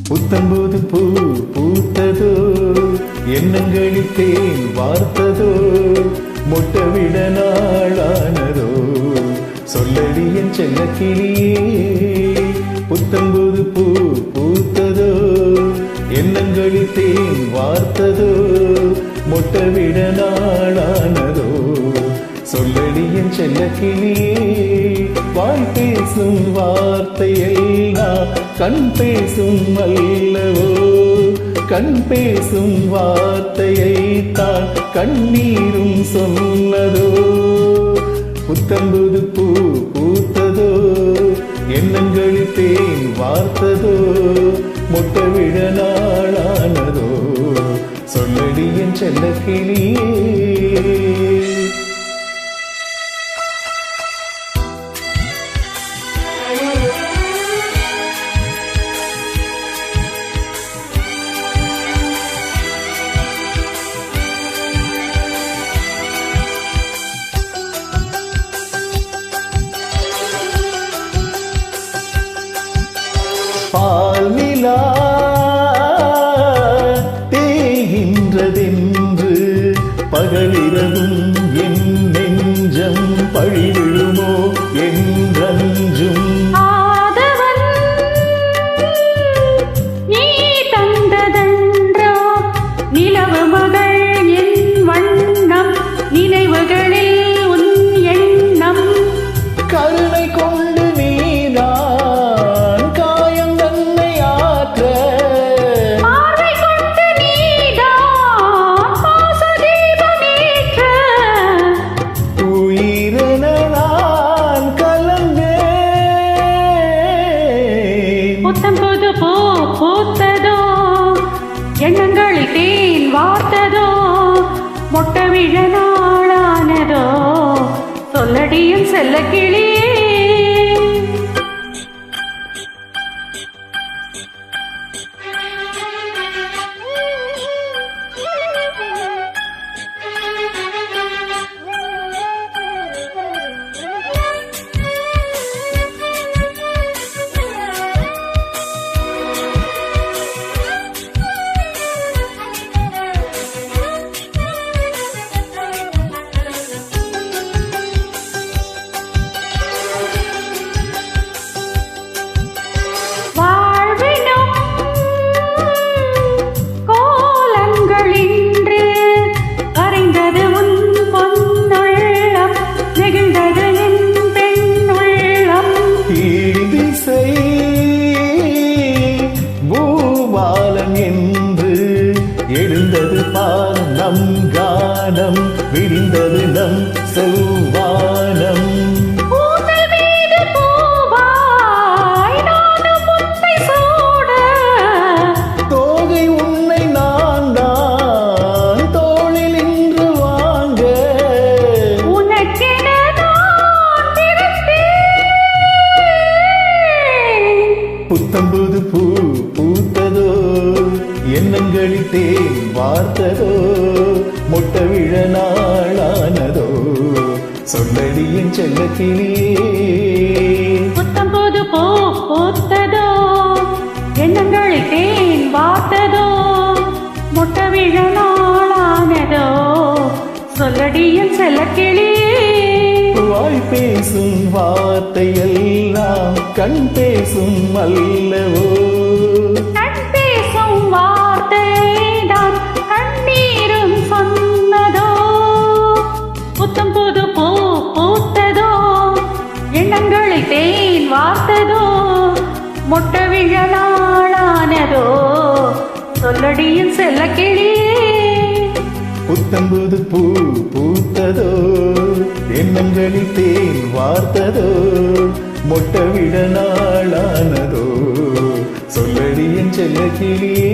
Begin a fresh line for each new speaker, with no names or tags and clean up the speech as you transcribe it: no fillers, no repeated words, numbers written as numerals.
புத்தம்போது பூ பூத்ததோ, எண்ணங்களில் தேன் வார்த்ததோ, முட்டவிட நாளானதோ, சொல்லடி என் செல்ல கிளியே. புத்தம்போது பூ பூத்ததோ, எண்ணங்களில் தேன் வார்த்ததோ, முட்டவிட நாளானதோ, சொல்லடி என் செல்ல கிளியே. வாய் பேசும் வார்த்தையெல்லாம் கண் பேசும் அல்லவோ, கண் பேசும் வார்த்தையைத்தான் கண்ணீரும் சொன்னதோ. புத்தம்புது பூ பூத்ததோ, எண்ணங்களில் தேன் வார்த்ததோ, முட்டவிட நாளானதோ, சொல்லடி என் செல்ல கிளியே. பால் நிலா தேகின்றதென்று பகலிரவும் என் நெஞ்சம் பழிவிழுமோ என்றும்.
நிலவு மகள் என் வண்ணம், நினைவுகளில் உன் எண்ணம்.
கருணை கொண்டு நீதான் காயம் தன்னை ஆற்ற,
பார்வை கொண்டு நீதான் பாசதீபமேற்ற.
உயிரென நான் கலந்தேன்.
புத்தம் புது பூ பூத்ததோ, எண்ணங்களில் தேன் வார்த்ததோ, முட்டவிழ நாளானதோ, சொல்லடியும் செல்ல கிளியே.
பூபாலம் என்று எழுந்தது பால் நம் கானம், விரிந்தது நம் செவ்வானம். தோகை உன்னை நான் தான் தோளில் இன்று வாங்க, புத்தம்புது பூ பூத்ததோ, எண்ணங்களில் தேன் வார்த்ததோ, முட்டவிழ நாளானதோ, சொல்லடி என் செல்ல கிளியே.
புத்தம்புது பூ பூத்ததோ, எண்ணங்களில் தேன் வார்த்ததோ, முட்டவிழ நாளானதோ, சொல்லடி என் செல்ல கிளியே.
வாய் பேசும் வார்த்தையெல்லாம் கண் பேசும் அல்லவோ,
கண் பேசும் வார்த்தைதான் கண்ணீரும் சொன்னதோ. புத்தம் புது பூ பூத்ததோ, எண்ணங்களில் தேன் வார்த்ததோ, முட்டவிழ நாளானதோ, சொல்லடியும் செல்ல கிளியே.
புத்தம்புது பூ பூத்ததோ, எண்ணங்களில் தேன் வார்த்ததோ, முட்டவிட நாளானதோ, சொல்லடி என் செல்ல கிளியே.